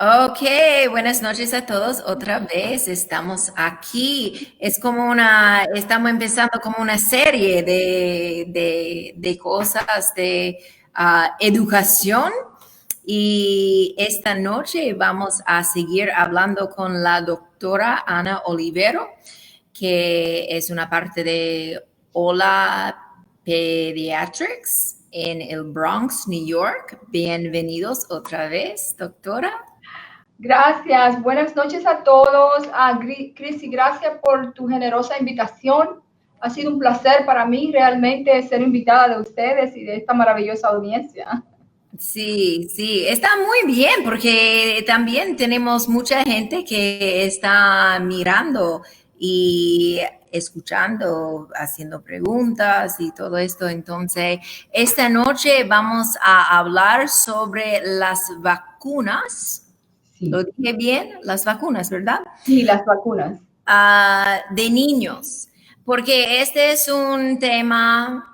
Ok, buenas noches a todos. Otra vez estamos aquí. Estamos empezando como una serie de cosas de educación y esta noche vamos a seguir hablando con la doctora Ana Olivero, que es una parte de Hola Pediatrics en el Bronx, New York. Bienvenidos otra vez, doctora. Gracias, buenas noches a todos. Cristi, gracias por tu generosa invitación. Ha sido un placer para mí realmente ser invitada de ustedes y de esta maravillosa audiencia. Sí, sí, está muy bien porque también tenemos mucha gente que está mirando y escuchando, haciendo preguntas y todo esto. Entonces, esta noche vamos a hablar sobre las vacunas. Sí, ¿Lo dije bien? Las vacunas, ¿verdad? sí, las vacunas. De niños, porque este es un tema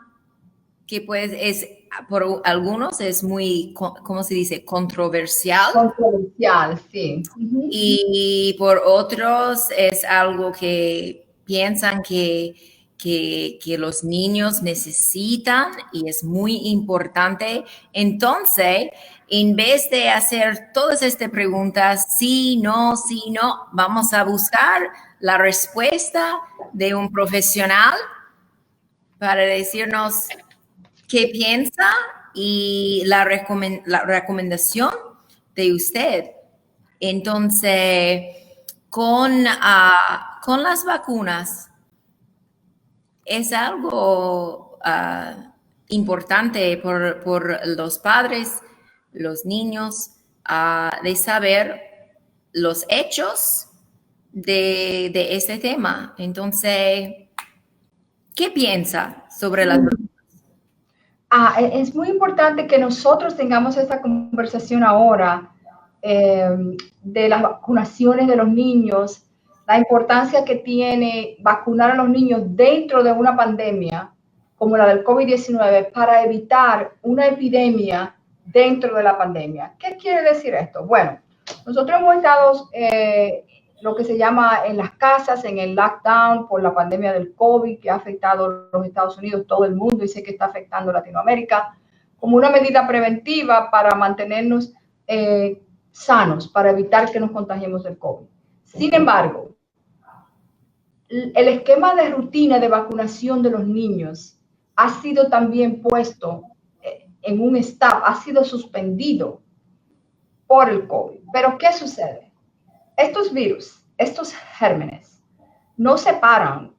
que pues es, por algunos es muy, ¿cómo se dice? Controversial Controversial, sí. Ujú. y por otros es algo que piensan que los niños necesitan y es muy importante. Entonces, en vez de hacer todas estas preguntas, sí, no, vamos a buscar la respuesta de un profesional para decirnos qué piensa y la recomendación de usted. Entonces, con las vacunas es algo importante por los padres, los niños, de saber los hechos de este tema. Entonces, ¿qué piensa sobre las vacunas? Es muy importante que nosotros tengamos esta conversación ahora eh, de las vacunaciones de los niños, la importancia que tiene vacunar a los niños dentro de una pandemia como la del COVID-19 para evitar una epidemia dentro de la pandemia. ¿Qué quiere decir esto? Bueno, nosotros hemos estado lo que se llama en las casas, en el lockdown por la pandemia del COVID que ha afectado a los Estados Unidos, todo el mundo, y sé que está afectando a Latinoamérica, como una medida preventiva para mantenernos sanos, para evitar que nos contagiemos del COVID. Sin embargo, el esquema de rutina de vacunación de los niños ha sido también puesto en un stop, ha sido suspendido por el COVID. Pero ¿qué sucede? Estos virus, estos gérmenes, no se paran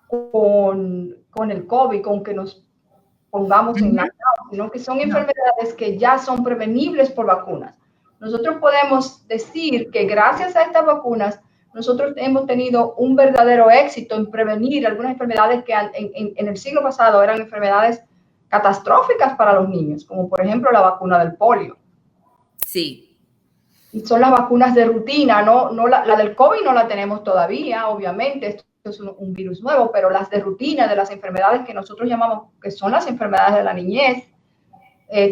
con el COVID, con que nos pongamos en la cama, sino que son No. enfermedades que ya son prevenibles por vacunas. Nosotros podemos decir que gracias a estas vacunas, nosotros hemos tenido un verdadero éxito en prevenir algunas enfermedades que en el siglo pasado eran enfermedades catastróficas para los niños, como por ejemplo la vacuna del polio. Sí. Y son las vacunas de rutina, no la del COVID no la tenemos todavía, obviamente, esto es un virus nuevo, pero las de rutina de las enfermedades que nosotros llamamos, que son las enfermedades de la niñez,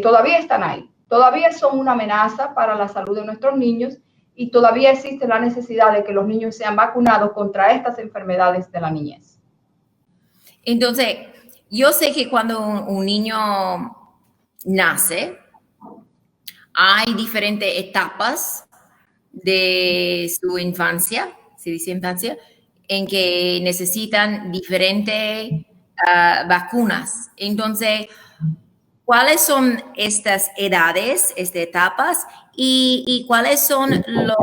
todavía están ahí. Todavía son una amenaza para la salud de nuestros niños y todavía existe la necesidad de que los niños sean vacunados contra estas enfermedades de la niñez. Entonces, yo sé que cuando un niño nace, hay diferentes etapas de su infancia, se dice infancia, en que necesitan diferentes vacunas. Entonces, ¿cuáles son estas edades, estas etapas y cuáles son las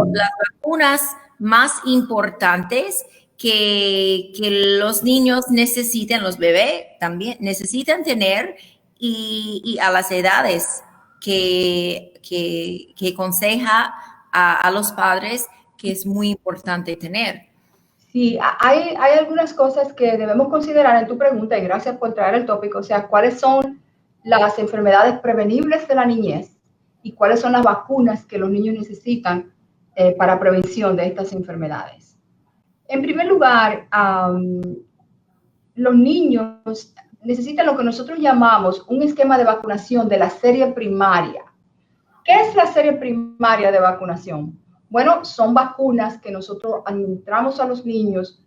vacunas más importantes que los niños necesitan, los bebés también necesitan tener y a las edades que aconseja a los padres que es muy importante tener? Sí, hay algunas cosas que debemos considerar en tu pregunta y gracias por traer el tópico, o sea, cuáles son las enfermedades prevenibles de la niñez y cuáles son las vacunas que los niños necesitan para prevención de estas enfermedades. En primer lugar, los niños necesitan lo que nosotros llamamos un esquema de vacunación de la serie primaria. ¿Qué es la serie primaria de vacunación? Bueno, son vacunas que nosotros administramos a los niños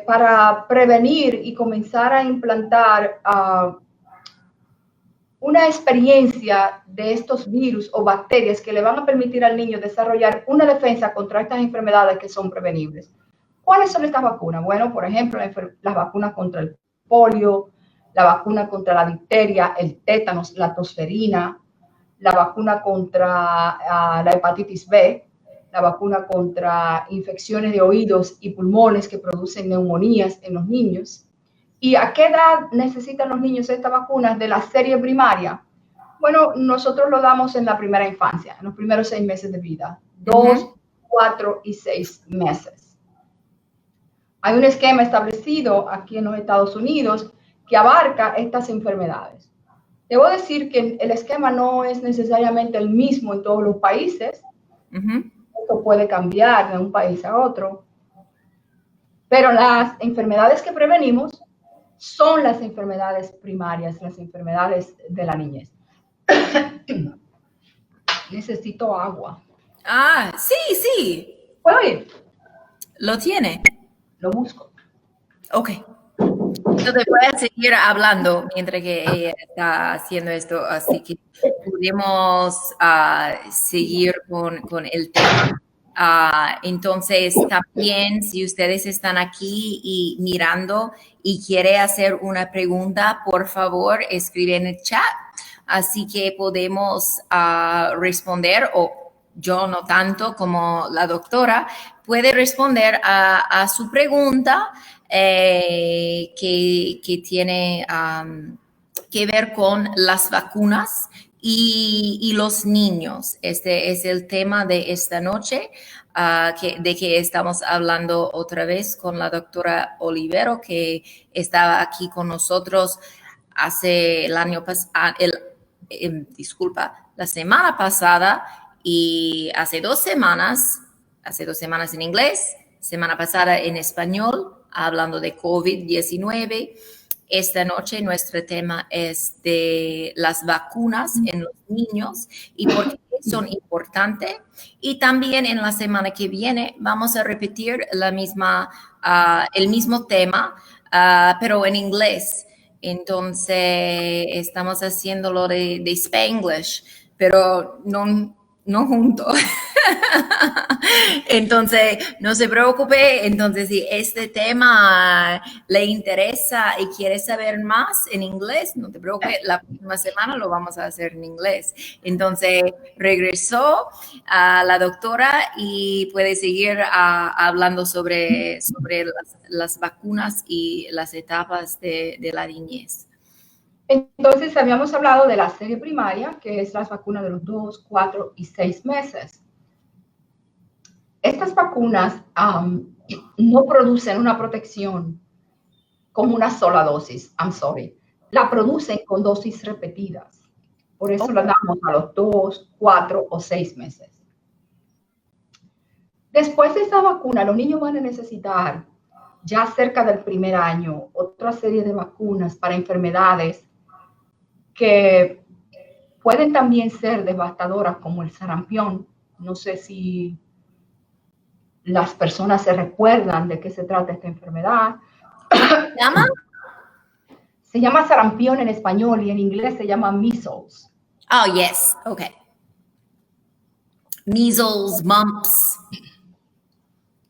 para prevenir y comenzar a implantar una experiencia de estos virus o bacterias que le van a permitir al niño desarrollar una defensa contra estas enfermedades que son prevenibles. ¿Cuáles son estas vacunas? Bueno, por ejemplo, las vacunas contra el polio, la vacuna contra la difteria, el tétanos, la tosferina, la vacuna contra la hepatitis B, la vacuna contra infecciones de oídos y pulmones que producen neumonías en los niños. ¿Y a qué edad necesitan los niños estas vacunas de la serie primaria? Bueno, nosotros lo damos en la primera infancia, en los primeros 6 meses de vida, 2, 4 y 6 meses. Hay un esquema establecido aquí en los Estados Unidos que abarca estas enfermedades. Debo decir que el esquema no es necesariamente el mismo en todos los países. Esto puede cambiar de un país a otro. Pero las enfermedades que prevenimos son las enfermedades primarias, las enfermedades de la niñez. Necesito agua. Ah, sí, sí. ¿Puedo ir? ¿Lo tiene? Lo busco. Ok. Entonces voy a seguir hablando mientras que ella está haciendo esto, así que podemos seguir con el tema. Entonces, también si ustedes están aquí y mirando y quiere hacer una pregunta, por favor, escribe en el chat. Así que podemos responder, o yo no tanto como la doctora, puede responder a su pregunta que tiene que ver con las vacunas y los niños. Este es el tema de esta noche, de que estamos hablando otra vez con la doctora Olivero, que estaba aquí con nosotros hace el año pasado, la semana pasada, y hace 2 semanas en inglés, semana pasada en español, hablando de COVID-19. Esta noche nuestro tema es de las vacunas en los niños y por qué son importantes. Y también en la semana que viene vamos a repetir el mismo tema, pero en inglés. Entonces estamos haciéndolo de Spanglish, pero no juntos. Entonces, no se preocupe. Entonces, si este tema le interesa y quiere saber más en inglés, no te preocupes, la próxima semana lo vamos a hacer en inglés. Entonces, regresó a la doctora y puede seguir hablando sobre las vacunas y las etapas de la niñez. Entonces, habíamos hablado de la serie primaria, que es las vacunas de los 2, 4 y 6 meses. Estas vacunas no producen una protección con una sola dosis. La producen con dosis repetidas. Por eso la damos a los 2, 4 o 6 meses. Después de esta vacuna, los niños van a necesitar, ya cerca del primer año, otra serie de vacunas para enfermedades que pueden también ser devastadoras, como el sarampión. No sé si las personas se recuerdan de qué se trata esta enfermedad. ¿Se llama? Se llama sarampión en español y en inglés se llama measles. Oh, yes. Okay. Measles, mumps.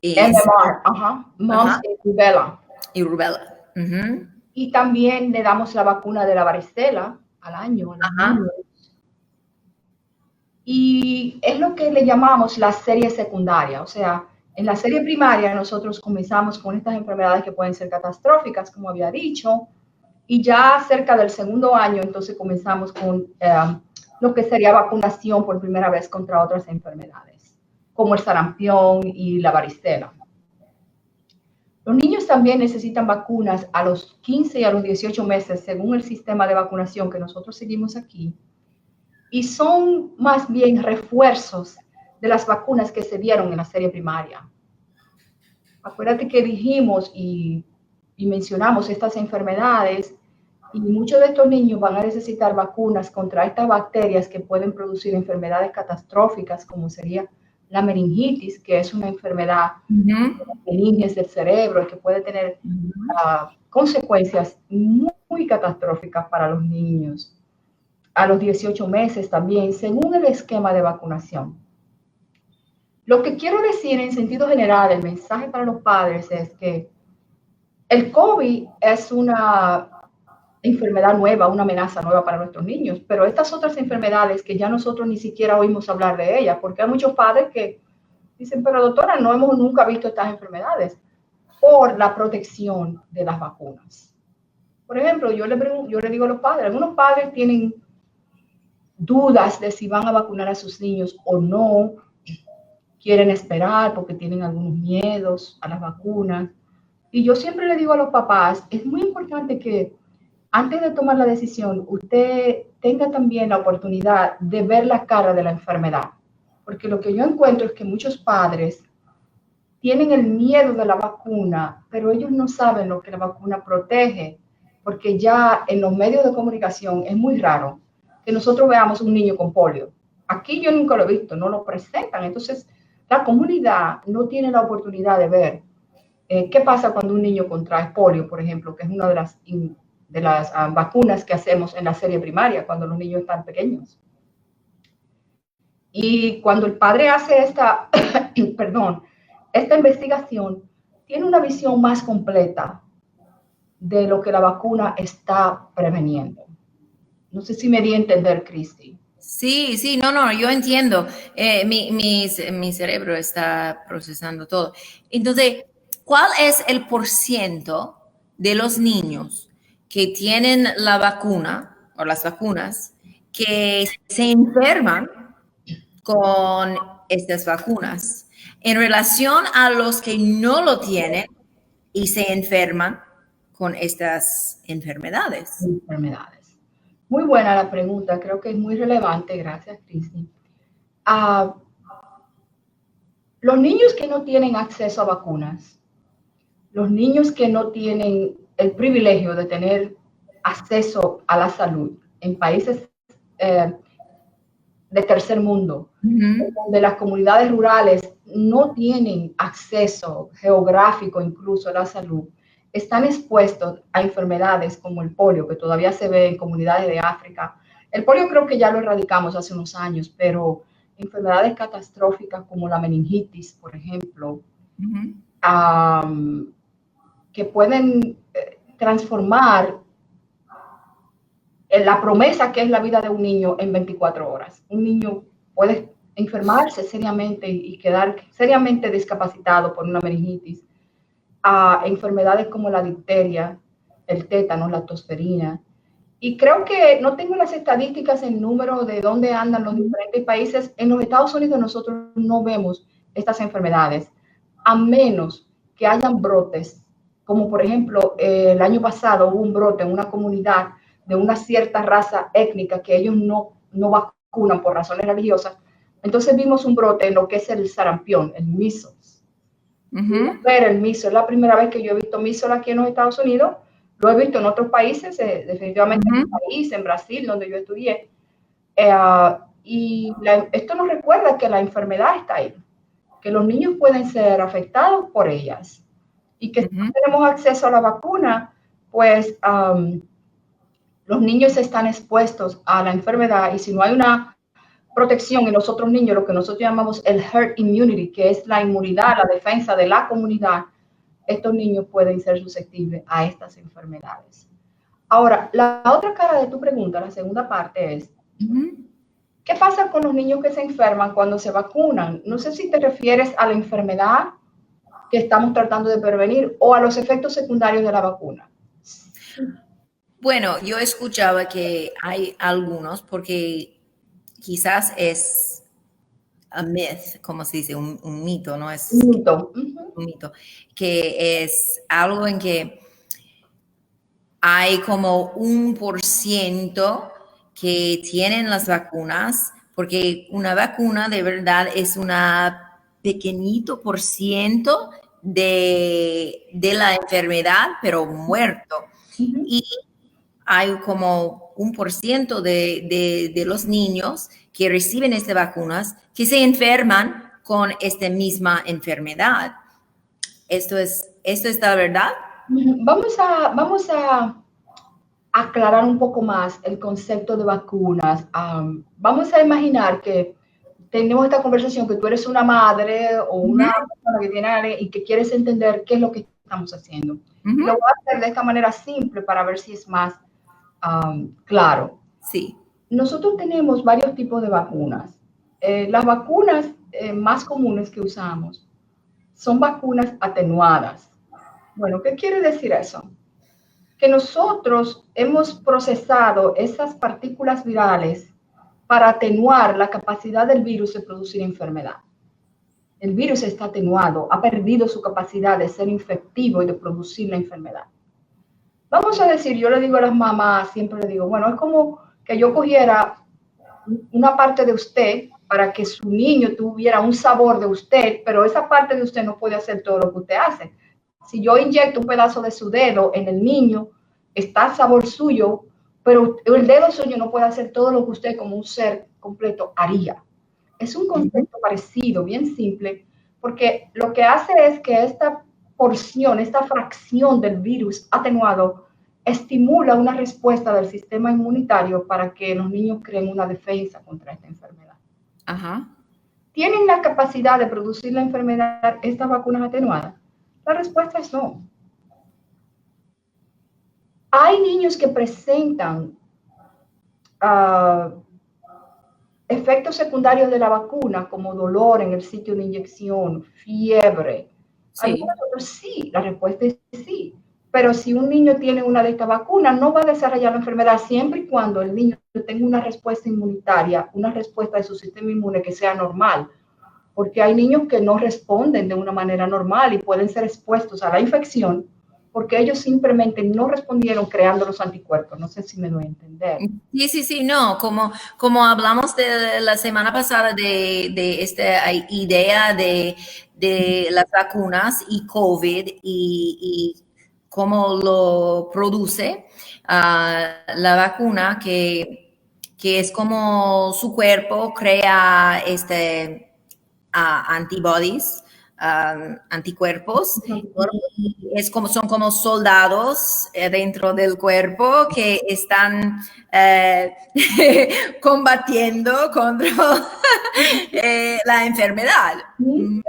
MMR, mumps y rubella. Y rubella. Y también le damos la vacuna de la varicela al año. Y es lo que le llamamos la serie secundaria. O sea, en la serie primaria nosotros comenzamos con estas enfermedades que pueden ser catastróficas, como había dicho, y ya cerca del segundo año entonces comenzamos con lo que sería vacunación por primera vez contra otras enfermedades, como el sarampión y la varicela. Los niños también necesitan vacunas a los 15 y a los 18 meses, según el sistema de vacunación que nosotros seguimos aquí, y son más bien refuerzos de las vacunas que se dieron en la serie primaria. Acuérdate que dijimos y mencionamos estas enfermedades Y muchos de estos niños van a necesitar vacunas contra estas bacterias que pueden producir enfermedades catastróficas, como sería la meningitis, que es una enfermedad meninges del cerebro que puede tener consecuencias muy catastróficas para los niños. A los 18 meses también, según el esquema de vacunación. Lo que quiero decir en sentido general, el mensaje para los padres es que el COVID es una enfermedad nueva, una amenaza nueva para nuestros niños, pero estas otras enfermedades que ya nosotros ni siquiera oímos hablar de ellas, porque hay muchos padres que dicen, pero doctora, no hemos nunca visto estas enfermedades por la protección de las vacunas. Por ejemplo, yo le digo a los padres, algunos padres tienen dudas de si van a vacunar a sus niños o no, quieren esperar porque tienen algunos miedos a las vacunas. Y yo siempre le digo a los papás, es muy importante que antes de tomar la decisión, usted tenga también la oportunidad de ver la cara de la enfermedad. Porque lo que yo encuentro es que muchos padres tienen el miedo de la vacuna, pero ellos no saben lo que la vacuna protege, porque ya en los medios de comunicación es muy raro que nosotros veamos un niño con polio. Aquí yo nunca lo he visto, no lo presentan. Entonces, la comunidad no tiene la oportunidad de ver qué pasa cuando un niño contrae polio, por ejemplo, que es una de las vacunas que hacemos en la serie primaria cuando los niños están pequeños. Y cuando el padre hace esta, perdón, esta investigación, tiene una visión más completa de lo que la vacuna está preveniendo. No sé si me di a entender, Cristi. Sí, sí, no, yo entiendo. Mi cerebro está procesando todo. Entonces, ¿cuál es el porciento de los niños que tienen la vacuna o las vacunas que se enferman con estas vacunas en relación a los que no lo tienen y se enferman con estas enfermedades? Enfermedades. Muy buena la pregunta, creo que es muy relevante, gracias, Cristi. Los niños que no tienen acceso a vacunas, los niños que no tienen el privilegio de tener acceso a la salud en países de tercer mundo, donde las comunidades rurales no tienen acceso geográfico incluso a la salud, están expuestos a enfermedades como el polio, que todavía se ve en comunidades de África. El polio creo que ya lo erradicamos hace unos años, pero enfermedades catastróficas como la meningitis, por ejemplo, que pueden transformar la promesa que es la vida de un niño en 24 horas. Un niño puede enfermarse seriamente y quedar seriamente discapacitado por una meningitis, a enfermedades como la difteria, el tétano, la tosferina. Y creo que no tengo las estadísticas en número de dónde andan los diferentes países. En los Estados Unidos nosotros no vemos estas enfermedades, a menos que hayan brotes, como por ejemplo el año pasado hubo un brote en una comunidad de una cierta raza étnica que ellos no vacunan por razones religiosas. Entonces vimos un brote en lo que es el sarampión, el measles. Pero el measles es la primera vez que yo he visto measles aquí en los Estados Unidos. Lo he visto en otros países, definitivamente en mi país, en Brasil, donde yo estudié. Esto nos recuerda que la enfermedad está ahí, que los niños pueden ser afectados por ellas y que si no tenemos acceso a la vacuna, pues los niños están expuestos a la enfermedad y si no hay una protección en los otros niños, lo que nosotros llamamos el herd immunity, que es la inmunidad, la defensa de la comunidad, estos niños pueden ser susceptibles a estas enfermedades. Ahora, la otra cara de tu pregunta, la segunda parte es, ¿qué pasa con los niños que se enferman cuando se vacunan? No sé si te refieres a la enfermedad que estamos tratando de prevenir o a los efectos secundarios de la vacuna. Bueno, yo escuchaba que hay algunos, porque quizás es a myth, como se dice, un mito, ¿no? Es un mito. Un mito, que es algo en que hay como 1% que tienen las vacunas, porque una vacuna de verdad es una pequeñito por ciento de la enfermedad, pero muerto. Y hay como 1% de los niños que reciben estas vacunas que se enferman con esta misma enfermedad. ¿Esto es la verdad? Vamos a aclarar un poco más el concepto de vacunas. Vamos a imaginar que tenemos esta conversación, que tú eres una madre o una persona que tiene y que quieres entender qué es lo que estamos haciendo. Lo voy a hacer de esta manera simple para ver si es más claro. Sí. Nosotros tenemos varios tipos de vacunas. Las vacunas más comunes que usamos son vacunas atenuadas. Bueno, ¿qué quiere decir eso? Que nosotros hemos procesado esas partículas virales para atenuar la capacidad del virus de producir enfermedad. El virus está atenuado, ha perdido su capacidad de ser infectivo y de producir la enfermedad. Vamos a decir, yo le digo a las mamás, siempre le digo, bueno, es como que yo cogiera una parte de usted para que su niño tuviera un sabor de usted, pero esa parte de usted no puede hacer todo lo que usted hace. Si yo inyecto un pedazo de su dedo en el niño, está el sabor suyo, pero el dedo suyo no puede hacer todo lo que usted como un ser completo haría. Es un concepto parecido, bien simple, porque lo que hace es que esta porción, esta fracción del virus atenuado estimula una respuesta del sistema inmunitario para que los niños creen una defensa contra esta enfermedad. Ajá. ¿Tienen la capacidad de producir la enfermedad estas vacunas atenuadas? La respuesta es no. Hay niños que presentan efectos secundarios de la vacuna, como dolor en el sitio de inyección, fiebre. Sí. Algunos otros sí, la respuesta es sí. Pero si un niño tiene una de estas vacunas, no va a desarrollar la enfermedad siempre y cuando el niño tenga una respuesta inmunitaria, una respuesta de su sistema inmune que sea normal. Porque hay niños que no responden de una manera normal y pueden ser expuestos a la infección porque ellos simplemente no respondieron creando los anticuerpos. No sé si me doy a entender. Sí, no, como hablamos de la semana pasada de esta idea de las vacunas y COVID y cómo lo produce la vacuna, que es como su cuerpo crea antibodies, anticuerpos, y son como soldados dentro del cuerpo que están combatiendo contra la enfermedad. Sí,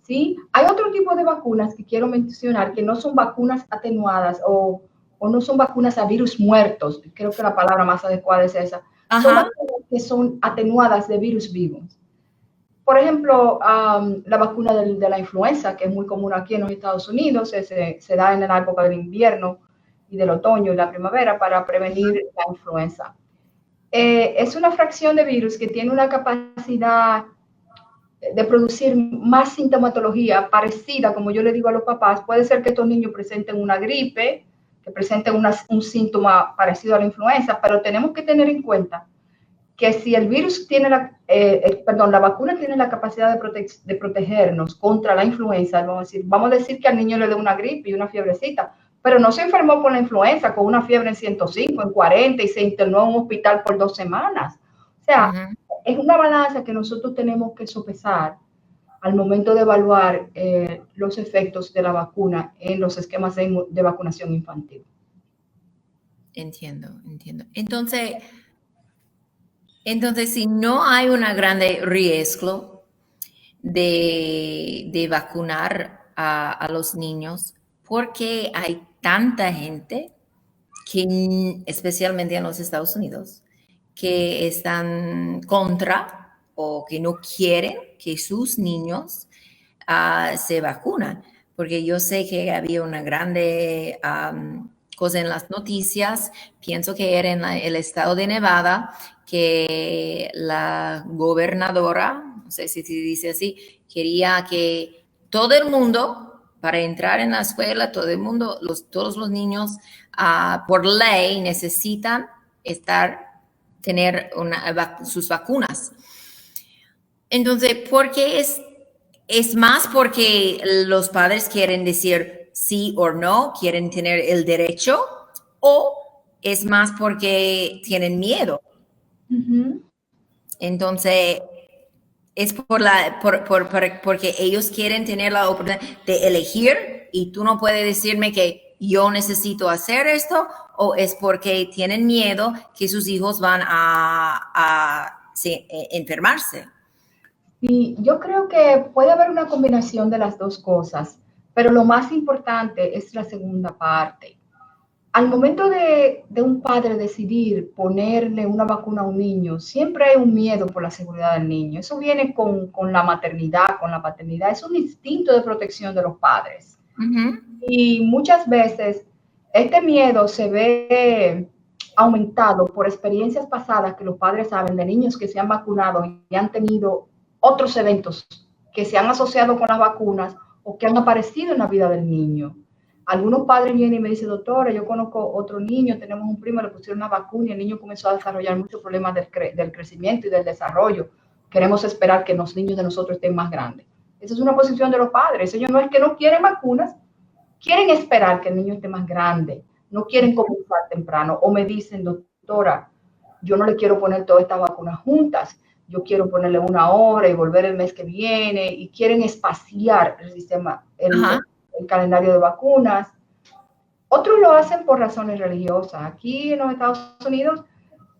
sí, hay otro tipo de vacunas que quiero mencionar que no son vacunas atenuadas o no son vacunas a virus muertos. Creo que la palabra más adecuada es esa. Ajá. Son vacunas que son atenuadas de virus vivos. Por ejemplo, la vacuna de la influenza, que es muy común aquí en los Estados Unidos, se da en la época del invierno y del otoño y la primavera para prevenir la influenza. Es una fracción de virus que tiene una capacidad de producir más sintomatología parecida, como yo le digo a los papás. Puede ser que estos niños presenten una gripe, que presenten un síntoma parecido a la influenza, pero tenemos que tener en cuenta que si el virus tiene la vacuna tiene la capacidad de protegernos contra la influenza, vamos a decir que al niño le dé una gripe y una fiebrecita, pero no se enfermó con la influenza, con una fiebre en 105, en 40 y se internó en un hospital por 2 semanas. O sea, es una balanza que nosotros tenemos que sopesar al momento de evaluar los efectos de la vacuna en los esquemas de vacunación infantil. Entiendo. Entonces, si no hay un gran riesgo de vacunar a los niños, ¿por qué hay tanta gente, que, especialmente en los Estados Unidos, que están contra o que no quieren que sus niños se vacunan? Porque yo sé que había una grande cosa en las noticias, pienso que era en el estado de Nevada, que la gobernadora, no sé si se dice así, quería que todo el mundo, para entrar en la escuela, todo el mundo, todos los niños, por ley, necesitan tener sus vacunas. Entonces, ¿por qué es más porque los padres quieren decir sí o no, quieren tener el derecho, o es más porque tienen miedo. Entonces, es porque ellos quieren tener la oportunidad de elegir y tú no puedes decirme que yo necesito hacer esto, o es porque tienen miedo que sus hijos van a enfermarse. Y yo creo que puede haber una combinación de las dos cosas, pero lo más importante es la segunda parte. Al momento de un padre decidir ponerle una vacuna a un niño, siempre hay un miedo por la seguridad del niño. Eso viene con la maternidad, con la paternidad. Es un instinto de protección de los padres. Y muchas veces este miedo se ve aumentado por experiencias pasadas que los padres saben de niños que se han vacunado y han tenido otros eventos que se han asociado con las vacunas o que han aparecido en la vida del niño. Algunos padres vienen y me dicen, doctora, yo conozco otro niño, tenemos un primo, le pusieron una vacuna y el niño comenzó a desarrollar muchos problemas del crecimiento y del desarrollo. Queremos esperar que los niños de nosotros estén más grandes. Esa es una posición de los padres. Ellos no es que no quieren vacunas, quieren esperar que el niño esté más grande, no quieren comenzar temprano. O me dicen, doctora, yo no le quiero poner todas estas vacunas juntas, yo quiero ponerle una hora y volver el mes que viene, y quieren espaciar el sistema, el calendario de vacunas. Otros lo hacen por razones religiosas. Aquí en los Estados Unidos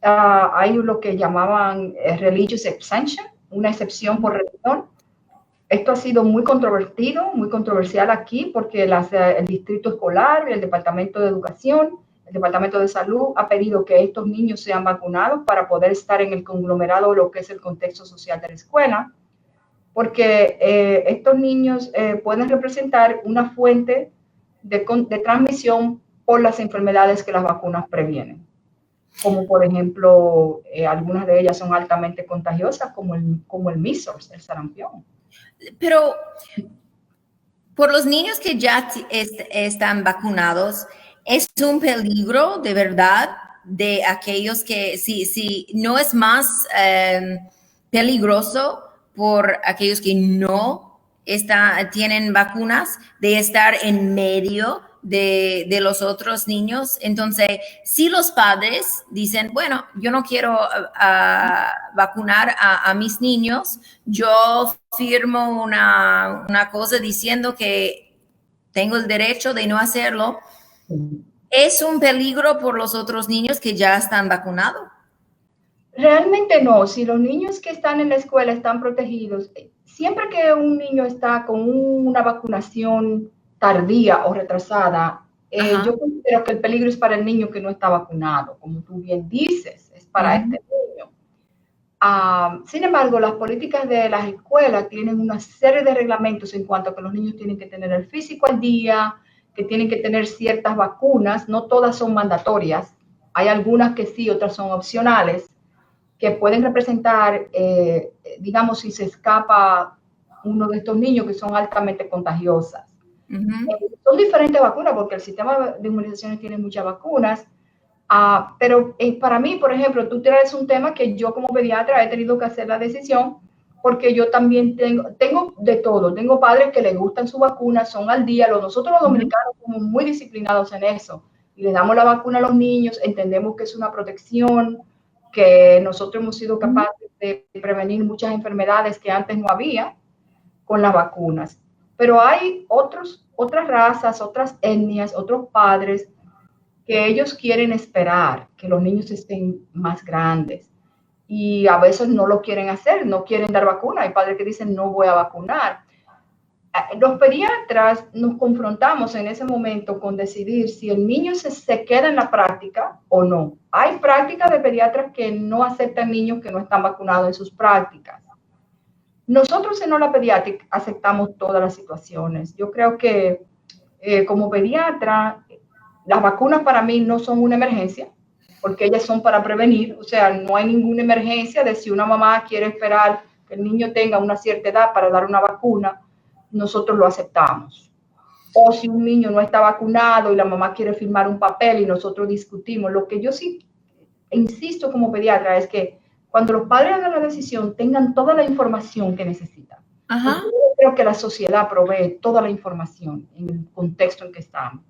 hay lo que llamaban religious exemption, una excepción por religión. Esto ha sido muy controvertido, muy controversial aquí, porque el distrito escolar, el departamento de educación, el departamento de salud ha pedido que estos niños sean vacunados para poder estar en el conglomerado de lo que es el contexto social de la escuela, porque estos niños pueden representar una fuente de transmisión por las enfermedades que las vacunas previenen, como por ejemplo, algunas de ellas son altamente contagiosas, como el measles, el sarampión. Pero por los niños que ya están vacunados, ¿es un peligro de verdad de aquellos que si no es más peligroso por aquellos que no tienen vacunas, de estar en medio de los otros niños? Entonces, si los padres dicen, bueno, yo no quiero vacunar a mis niños, yo firmo una cosa diciendo que tengo el derecho de no hacerlo, ¿es un peligro por los otros niños que ya están vacunados? Realmente no. Si los niños que están en la escuela están protegidos, siempre que un niño está con una vacunación tardía o retrasada, yo considero que el peligro es para el niño que no está vacunado, como tú bien dices, es para este niño. Sin embargo, las políticas de las escuelas tienen una serie de reglamentos en cuanto a que los niños tienen que tener el físico al día, que tienen que tener ciertas vacunas, no todas son mandatorias, hay algunas que sí, otras son opcionales, que pueden representar, digamos, si se escapa uno de estos niños que son altamente contagiosas. Son diferentes vacunas porque el sistema de inmunizaciones tiene muchas vacunas, pero para mí, por ejemplo, tú traes un tema que yo como pediatra he tenido que hacer la decisión porque yo también tengo de todo. Tengo padres que les gustan su vacuna, son al día. Nosotros los dominicanos somos muy disciplinados en eso y les damos la vacuna a los niños, entendemos que es una protección, que nosotros hemos sido capaces de prevenir muchas enfermedades que antes no había con las vacunas. Pero hay otras razas, otras etnias, otros padres que ellos quieren esperar que los niños estén más grandes y a veces no lo quieren hacer, no quieren dar vacuna. Hay padres que dicen no voy a vacunar. Los pediatras nos confrontamos en ese momento con decidir si el niño se queda en la práctica o no. Hay prácticas de pediatras que no aceptan niños que no están vacunados en sus prácticas. Nosotros en Hola Pediatric aceptamos todas las situaciones. Yo creo que como pediatra, las vacunas para mí no son una emergencia, porque ellas son para prevenir. O sea, no hay ninguna emergencia de si una mamá quiere esperar que el niño tenga una cierta edad para dar una vacuna, nosotros lo aceptamos. O si un niño no está vacunado y la mamá quiere firmar un papel y nosotros discutimos. Lo que yo sí insisto como pediatra es que cuando los padres hagan la decisión tengan toda la información que necesitan. Yo creo que la sociedad provee toda la información en el contexto en que estamos.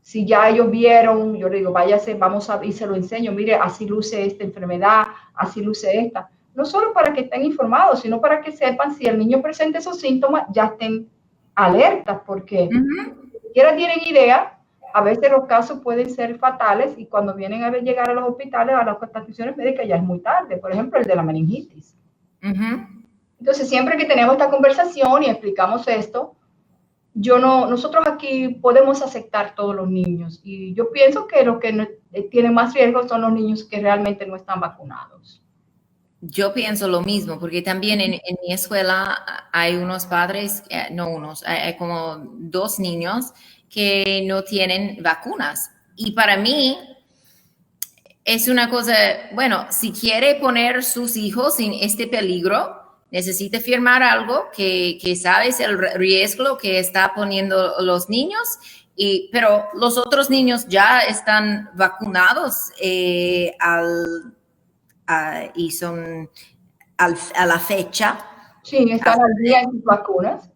Si ya ellos vieron, yo le digo, váyase, vamos a, y se lo enseño, mire, así luce esta enfermedad, así luce esta. No solo para que estén informados, sino para que sepan si el niño presenta esos síntomas, ya estén alertas, porque ni siquiera tienen idea. A veces los casos pueden ser fatales y cuando vienen a llegar a los hospitales, a las atenciones médicas, ya es muy tarde. Por ejemplo, el de la meningitis. Entonces, siempre que tenemos esta conversación y explicamos esto, nosotros aquí podemos aceptar todos los niños y yo pienso que los que tienen más riesgo son los niños que realmente no están vacunados. Yo pienso lo mismo, porque también en mi escuela hay unos padres, no unos, hay como 2 niños que no tienen vacunas. Y para mí es una cosa, bueno, si quiere poner sus hijos en este peligro, necesita firmar algo que sabes el riesgo que está poniendo los niños, pero los otros niños ya están vacunados y son a la fecha. Sí, están al día en sus vacunas.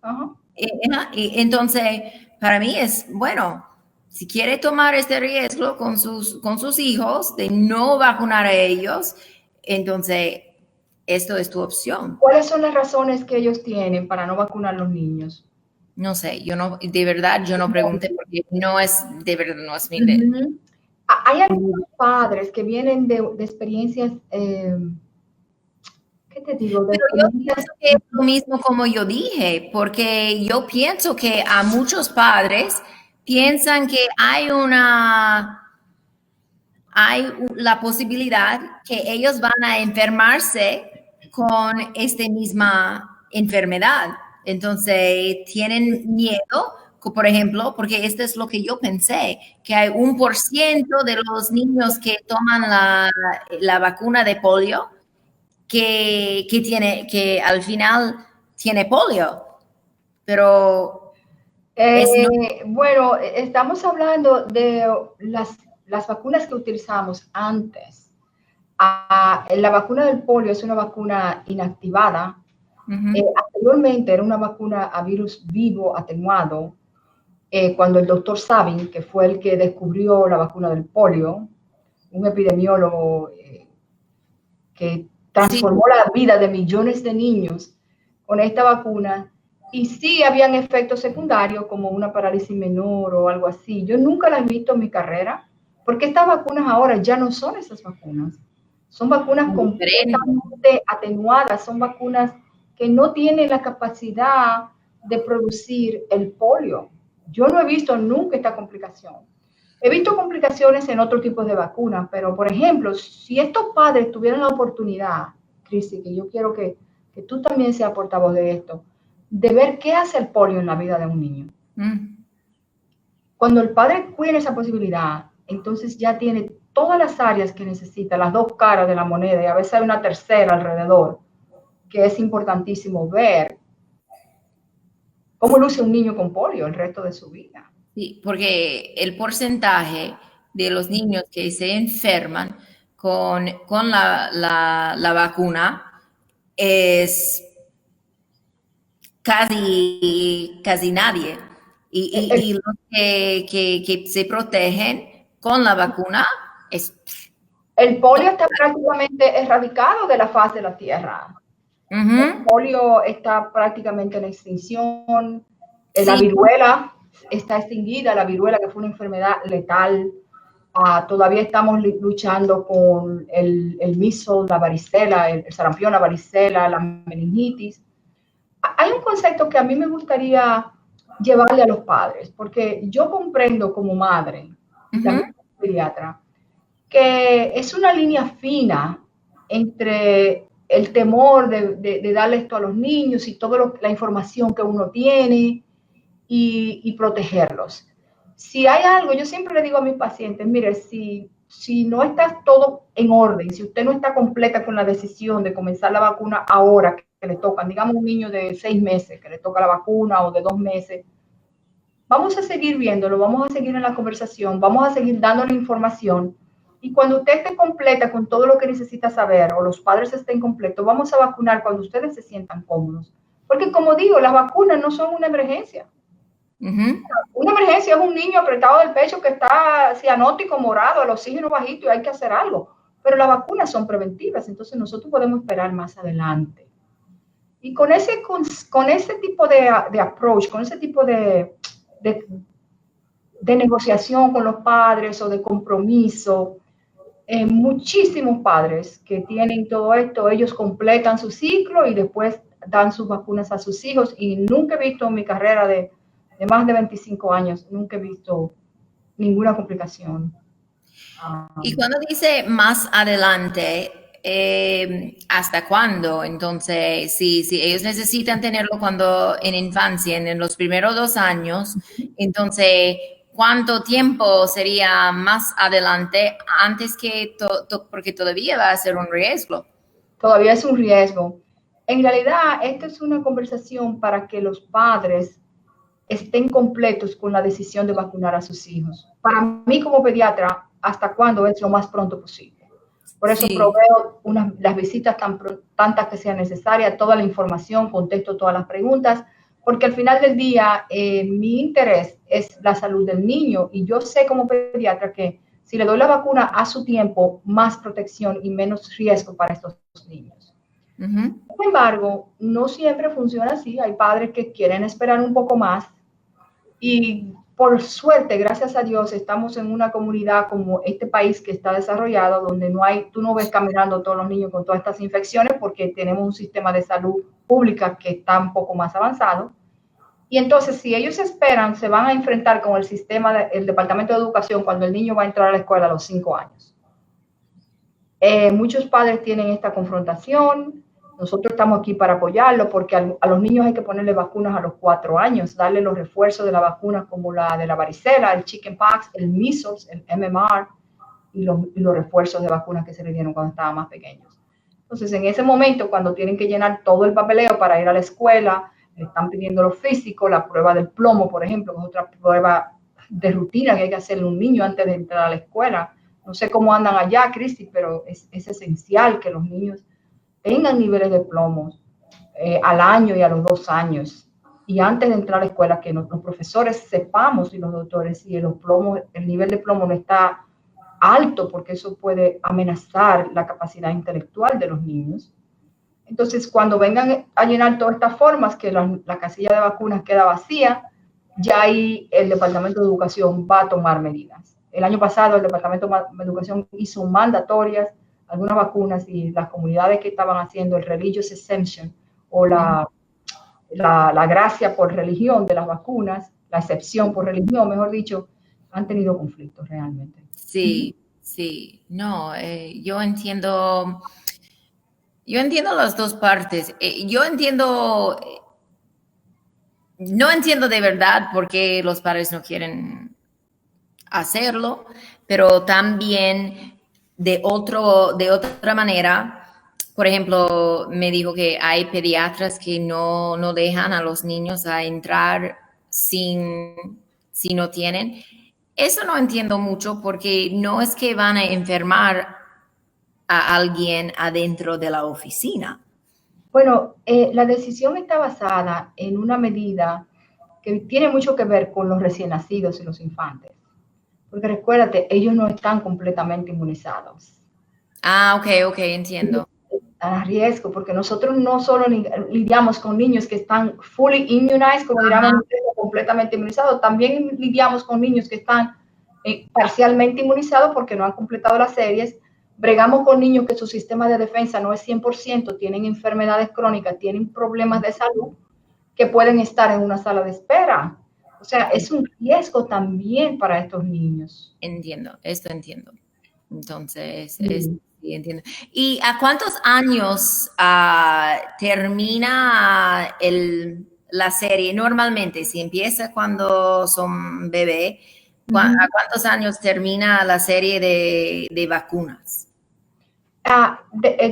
Y entonces, para mí es, bueno, si quiere tomar este riesgo con sus hijos de no vacunar a ellos, entonces esto es tu opción. ¿Cuáles son las razones que ellos tienen para no vacunar a los niños? No sé, de verdad, yo no pregunté porque de verdad, no es mi idea. Hay algunos padres que vienen de experiencias, ¿qué te digo? Pero yo pienso que es lo mismo como yo dije, porque yo pienso que a muchos padres piensan que hay la posibilidad que ellos van a enfermarse con esta misma enfermedad. Entonces, tienen miedo, por ejemplo, porque esto es lo que yo pensé, que hay 1% de los niños que toman la vacuna de polio que al final tiene polio. Pero bueno, estamos hablando de las vacunas que utilizamos antes. La vacuna del polio es una vacuna inactivada. Anteriormente era una vacuna a virus vivo atenuado. Cuando el doctor Sabin, que fue el que descubrió la vacuna del polio, un epidemiólogo que transformó la vida de millones de niños con esta vacuna, y sí habían efectos secundarios como una parálisis menor o algo así. Yo nunca las he visto en mi carrera, porque estas vacunas ahora ya no son esas vacunas. Son vacunas completamente atenuadas, son vacunas que no tienen la capacidad de producir el polio. Yo no he visto nunca esta complicación. He visto complicaciones en otro tipo de vacunas, pero por ejemplo, si estos padres tuvieran la oportunidad, Cristi, que yo quiero que tú también seas portavoz de esto, de ver qué hace el polio en la vida de un niño. Cuando el padre cuida esa posibilidad, entonces ya tiene todas las áreas que necesita, las 2 caras de la moneda, y a veces hay una tercera alrededor, que es importantísimo ver cómo luce un niño con polio el resto de su vida. Sí, porque el porcentaje de los niños que se enferman con la vacuna es casi nadie. Y los que se protegen con la vacuna es... El polio está prácticamente erradicado de la faz de la Tierra. El polio está prácticamente en extinción. La viruela está extinguida, la viruela, que fue una enfermedad letal. Todavía estamos luchando con el measles, la varicela, el sarampión, la varicela, la meningitis. Hay un concepto que a mí me gustaría llevarle a los padres, porque yo comprendo como madre, y también como pediatra, que es una línea fina entre el temor de darle esto a los niños y toda la información que uno tiene y protegerlos. Si hay algo, yo siempre le digo a mis pacientes, mire, si no está todo en orden, si usted no está completa con la decisión de comenzar la vacuna ahora que le tocan, digamos un niño de 6 meses que le toca la vacuna o de 2 meses, vamos a seguir viéndolo, vamos a seguir en la conversación, vamos a seguir dándole información. Y cuando usted esté completa con todo lo que necesita saber o los padres estén completos, vamos a vacunar cuando ustedes se sientan cómodos. Porque como digo, las vacunas no son una emergencia. Ujú. Una emergencia es un niño apretado del pecho que está cianótico, morado, el oxígeno bajito y hay que hacer algo. Pero las vacunas son preventivas, entonces nosotros podemos esperar más adelante. Y con ese tipo de approach, con ese tipo de, de negociación con los padres o de compromiso, muchísimos padres que tienen todo esto, ellos completan su ciclo y después dan sus vacunas a sus hijos y nunca he visto en mi carrera de más de 25 años, nunca he visto ninguna complicación. Y Um, cuando dice más adelante, ¿hasta cuándo? Entonces, si ellos necesitan tenerlo cuando en infancia, en los primeros 2 años, entonces, ¿cuánto tiempo sería más adelante antes que, porque todavía va a ser un riesgo? Todavía es un riesgo. En realidad, esto es una conversación para que los padres estén completos con la decisión de vacunar a sus hijos. Para mí como pediatra, ¿hasta cuándo es lo más pronto posible? Por eso Sí. proveo las visitas tantas que sean necesarias, toda la información, contesto todas las preguntas, porque al final del día mi interés es la salud del niño y yo sé como pediatra que si le doy la vacuna a su tiempo, más protección y menos riesgo para estos niños. Ujú. Sin embargo, no siempre funciona así. Hay padres que quieren esperar un poco más y por suerte, gracias a Dios, estamos en una comunidad como este país que está desarrollado, donde no hay, tú no ves caminando todos los niños con todas estas infecciones porque tenemos un sistema de salud pública que está un poco más avanzado. Y entonces, si ellos esperan, se van a enfrentar con el sistema del Departamento de Educación cuando el niño va a entrar a la escuela a los 5 años. Muchos padres tienen esta confrontación. Nosotros estamos aquí para apoyarlo porque a los niños hay que ponerle vacunas a los 4 años, darle los refuerzos de la vacuna como la de la varicela, el chickenpox, el measles, el MMR y los refuerzos de vacunas que se le dieron cuando estaban más pequeños. Entonces, en ese momento, cuando tienen que llenar todo el papeleo para ir a la escuela, le están pidiendo lo físico, la prueba del plomo, por ejemplo, que es otra prueba de rutina que hay que hacerle a un niño antes de entrar a la escuela. No sé cómo andan allá, Cristi, pero es esencial que los niños tengan niveles de plomo al año y a los 2 años. Y antes de entrar a la escuela, que los profesores sepamos y los doctores si el nivel de plomo no está alto, porque eso puede amenazar la capacidad intelectual de los niños. Entonces, cuando vengan a llenar todas estas formas, que la casilla de vacunas queda vacía, ya ahí el Departamento de Educación va a tomar medidas. El año pasado el Departamento de Educación hizo mandatorias algunas vacunas y las comunidades que estaban haciendo el religious exemption o la gracia por religión de las vacunas, la excepción por religión, mejor dicho, han tenido conflictos realmente. Sí, sí, no, yo entiendo las dos partes. Yo entiendo, no entiendo de verdad por qué los padres no quieren hacerlo, pero también de otra manera, por ejemplo, me dijo que hay pediatras que no dejan a los niños a entrar si no tienen. Eso no entiendo mucho porque no es que van a enfermar a alguien adentro de la oficina. Bueno, la decisión está basada en una medida que tiene mucho que ver con los recién nacidos y los infantes. Porque recuérdate, ellos no están completamente inmunizados. Ah, ok, ok, entiendo. Están a riesgo, porque nosotros no solo lidiamos con niños que están fully immunized, como diríamos, Ajá. completamente inmunizados, también lidiamos con niños que están parcialmente inmunizados porque no han completado las series. Bregamos con niños que su sistema de defensa no es 100%, tienen enfermedades crónicas, tienen problemas de salud que pueden estar en una sala de espera. O sea, es un riesgo también para estos niños. Entiendo, esto entiendo. Entonces, Sí. sí, entiendo. ¿Y a cuántos años termina la serie? Normalmente, si empieza cuando son bebé, ¿a cuántos años termina la serie de vacunas?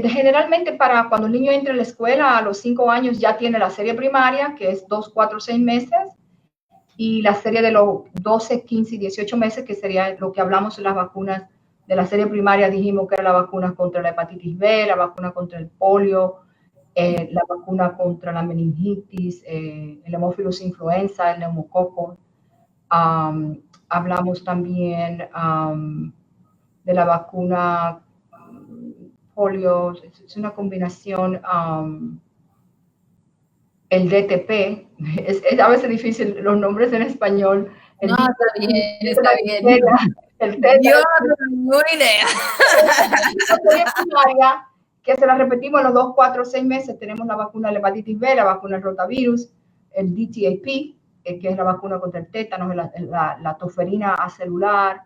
Generalmente para cuando un niño entra a la escuela a los 5 años ya tiene la serie primaria, que es 2, 4, 6 meses, y la serie de los 12, 15 y 18 meses, que sería lo que hablamos en las vacunas de la serie primaria, dijimos que era la vacuna contra la hepatitis B, la vacuna contra el polio, la vacuna contra la meningitis, el Haemophilus influenza, el neumococo. Hablamos también de la vacuna polio, es una combinación, el DTP, es a veces difícil los nombres en español. No, está bien, está bien. El teta, yo no tengo idea. Primaria, que se la repetimos a los 2, 4, 6 meses. Tenemos la vacuna de la hepatitis B, la vacuna del rotavirus, el DTaP, que es la vacuna contra el tétanos, la toferina acelular,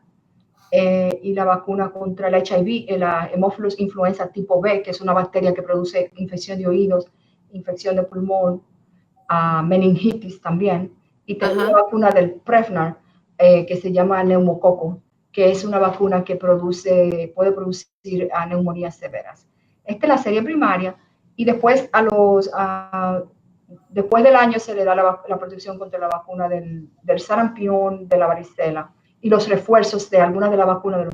y la vacuna contra el HIV, la Haemophilus influenza tipo B, que es una bacteria que produce infección de oídos, infección de pulmón, meningitis también. Y tenemos la vacuna del Prevnar, que se llama neumococo, que es una vacuna que puede producir neumonías severas. Esta es la serie primaria, y después después del año se le da la protección contra la vacuna del sarampión, de la varicela, y los refuerzos de algunas de las vacunas de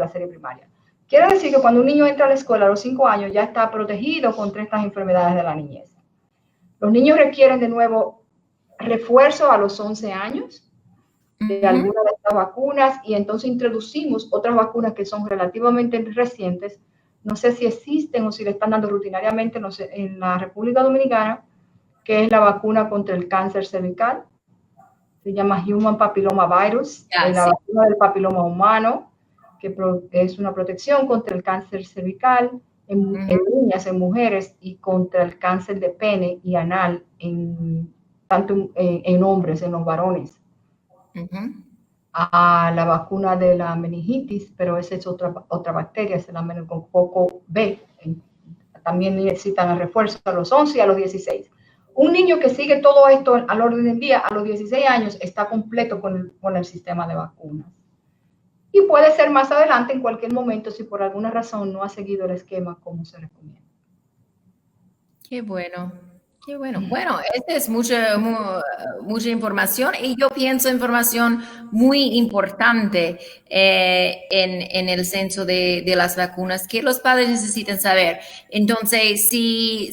la serie primaria. Quiere decir que cuando un niño entra a la escuela a los 5 años ya está protegido contra estas enfermedades de la niñez. Los niños requieren de nuevo refuerzo a los 11 años de alguna de estas vacunas, y entonces introducimos otras vacunas que son relativamente recientes. No sé si existen o si le están dando rutinariamente en la República Dominicana, que es la vacuna contra el cáncer cervical. Se llama Human Papilloma Virus, la vacuna del papiloma humano, que es una protección contra el cáncer cervical en niñas, en mujeres, y contra el cáncer de pene y anal, tanto en hombres, en los varones. La vacuna de la meningitis, pero esa es otra bacteria, es la meningococo B. También necesitan el refuerzo a los 11 y a los 16. Un niño que sigue todo esto al orden del día, a los 16 años, está completo con el sistema de vacunas. Y puede ser más adelante, en cualquier momento, si por alguna razón no ha seguido el esquema como se recomienda. Qué bueno. Qué bueno. Bueno, esta es mucha información, y yo pienso información muy importante en el senso de las vacunas que los padres necesitan saber. Entonces, si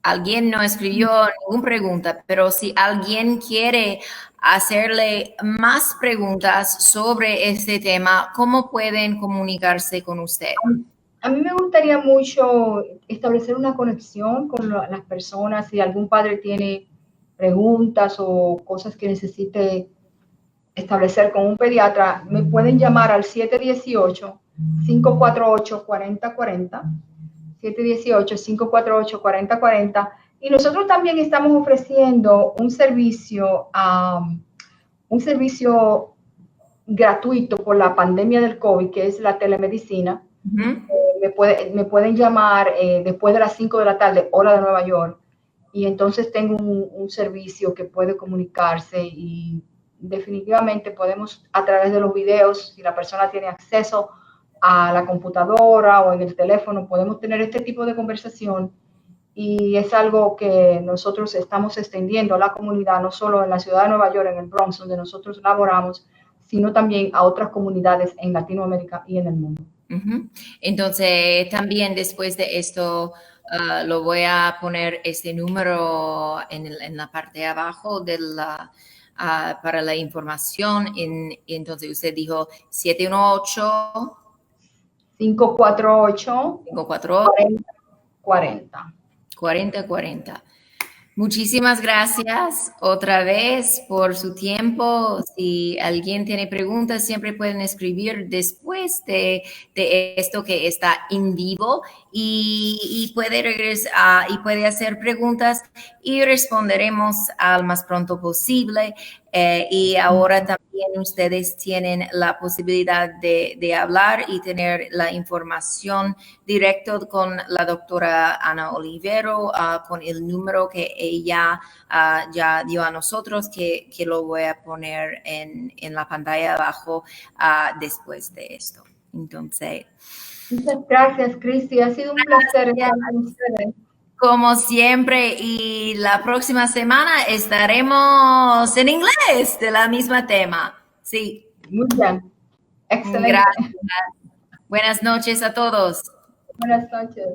alguien no escribió ninguna pregunta, pero si alguien quiere hacerle más preguntas sobre este tema, ¿cómo pueden comunicarse con usted? A mí me gustaría mucho establecer una conexión con las personas. Si algún padre tiene preguntas o cosas que necesite establecer con un pediatra, me pueden llamar al 718-548-4040, 718-548-4040, y nosotros también estamos ofreciendo un servicio gratuito por la pandemia del COVID, que es la telemedicina. Me pueden llamar después de las 5 de la tarde, hora de Nueva York, y entonces tengo un servicio que puede comunicarse, y definitivamente podemos, a través de los videos, si la persona tiene acceso a la computadora o en el teléfono, podemos tener este tipo de conversación, y es algo que nosotros estamos extendiendo a la comunidad, no solo en la ciudad de Nueva York, en el Bronx, donde nosotros laboramos, sino también a otras comunidades en Latinoamérica y en el mundo. Entonces, también después de esto, lo voy a poner este número en la parte de abajo de para la información. Entonces, usted dijo 718 548 4040. Muchísimas gracias otra vez por su tiempo. Si alguien tiene preguntas, siempre pueden escribir después de esto que está en vivo, y puede regresar y puede hacer preguntas y responderemos al más pronto posible. Y ahora también ustedes tienen la posibilidad de hablar y tener la información directo con la doctora Ana Olivero, con el número que ella ya dio a nosotros, que lo voy a poner en la pantalla abajo después de esto. Entonces, muchas gracias, Cristi. Ha sido un placer estar con ustedes. Como siempre, y la próxima semana estaremos en inglés de la misma tema. Sí. Muy bien. Excelente. Gracias. Buenas noches a todos. Buenas noches.